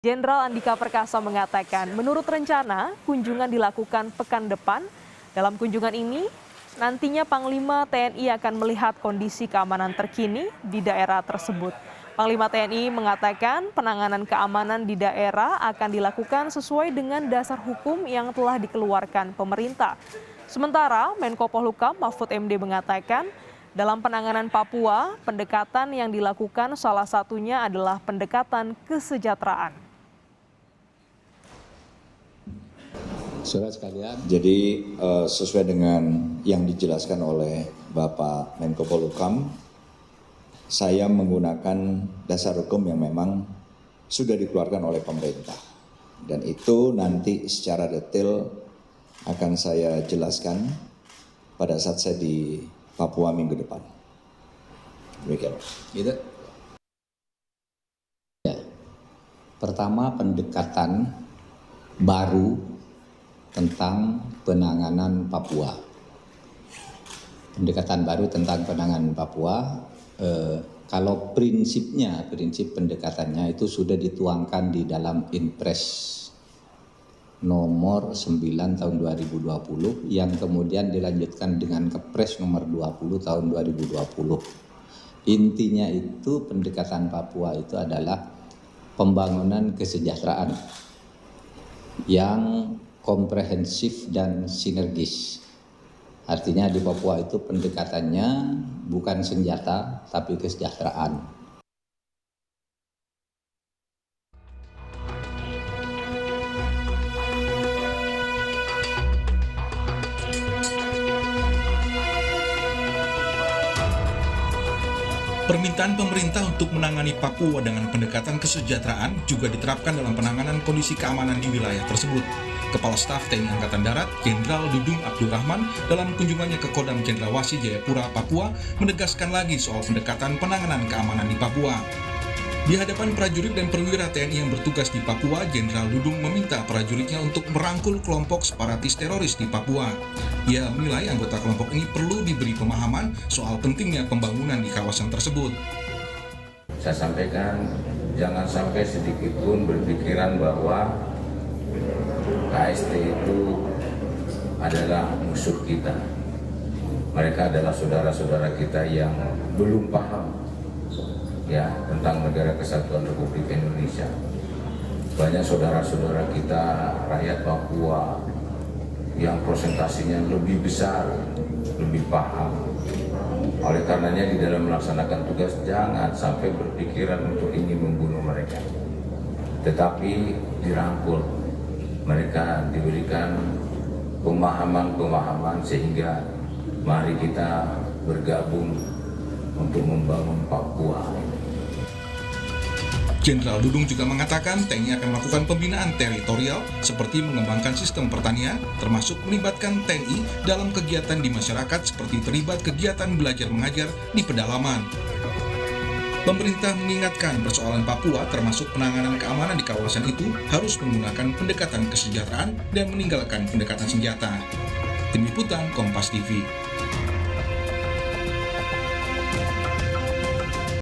Jenderal Andika Perkasa mengatakan, menurut rencana, kunjungan dilakukan pekan depan. Dalam kunjungan ini, nantinya Panglima TNI akan melihat kondisi keamanan terkini di daerah tersebut. Panglima TNI mengatakan penanganan keamanan di daerah akan dilakukan sesuai dengan dasar hukum yang telah dikeluarkan pemerintah. Sementara Menko Polhukam Mahfud MD mengatakan, dalam penanganan Papua, pendekatan yang dilakukan salah satunya adalah pendekatan kesejahteraan. Saudara sekalian, jadi sesuai dengan yang dijelaskan oleh Bapak Menko Polhukam, saya menggunakan dasar hukum yang memang sudah dikeluarkan oleh pemerintah. Dan itu nanti secara detail akan saya jelaskan pada saat saya di Papua minggu depan. Demikian. Gitu. Ya. Pertama, pendekatan baru tentang penanganan Papua. Pendekatan baru tentang penanganan Papua, kalau prinsip pendekatannya itu sudah dituangkan di dalam Inpres nomor 9 tahun 2020 yang kemudian dilanjutkan dengan Kepres nomor 20 tahun 2020. Intinya itu pendekatan Papua itu adalah pembangunan kesejahteraan yang komprehensif dan sinergis. Artinya di Papua itu pendekatannya bukan senjata tapi kesejahteraan. Permintaan pemerintah untuk menangani Papua dengan pendekatan kesejahteraan juga diterapkan dalam penanganan kondisi keamanan di wilayah tersebut. Kepala Staf TNI Angkatan Darat, Jenderal Dudung Abdul Rahman, dalam kunjungannya ke Kodam Cendrawasih Jayapura, Papua, menegaskan lagi soal pendekatan penanganan keamanan di Papua. Di hadapan prajurit dan perwira TNI yang bertugas di Papua, Jenderal Dudung meminta prajuritnya untuk merangkul kelompok separatis teroris di Papua. Ia menilai anggota kelompok ini perlu diberi pemahaman soal pentingnya pembangunan di kawasan tersebut. Saya sampaikan, jangan sampai sedikit pun berpikiran bahwa KST itu adalah musuh kita. Mereka adalah saudara-saudara kita yang belum paham tentang Negara Kesatuan Republik Indonesia. Banyak saudara-saudara kita rakyat Papua yang presentasinya lebih besar, lebih paham. Oleh karenanya di dalam melaksanakan tugas jangan sampai berpikiran untuk ingin membunuh mereka, tetapi dirangkul, mereka diberikan pemahaman-pemahaman sehingga mari kita bergabung untuk membangun Papua. Jenderal Dudung juga mengatakan TNI akan melakukan pembinaan teritorial seperti mengembangkan sistem pertanian, termasuk melibatkan TNI dalam kegiatan di masyarakat seperti terlibat kegiatan belajar mengajar di pedalaman. Pemerintah mengingatkan persoalan Papua termasuk penanganan keamanan di kawasan itu harus menggunakan pendekatan kesejahteraan dan meninggalkan pendekatan senjata. Tim Liputan Kompas TV.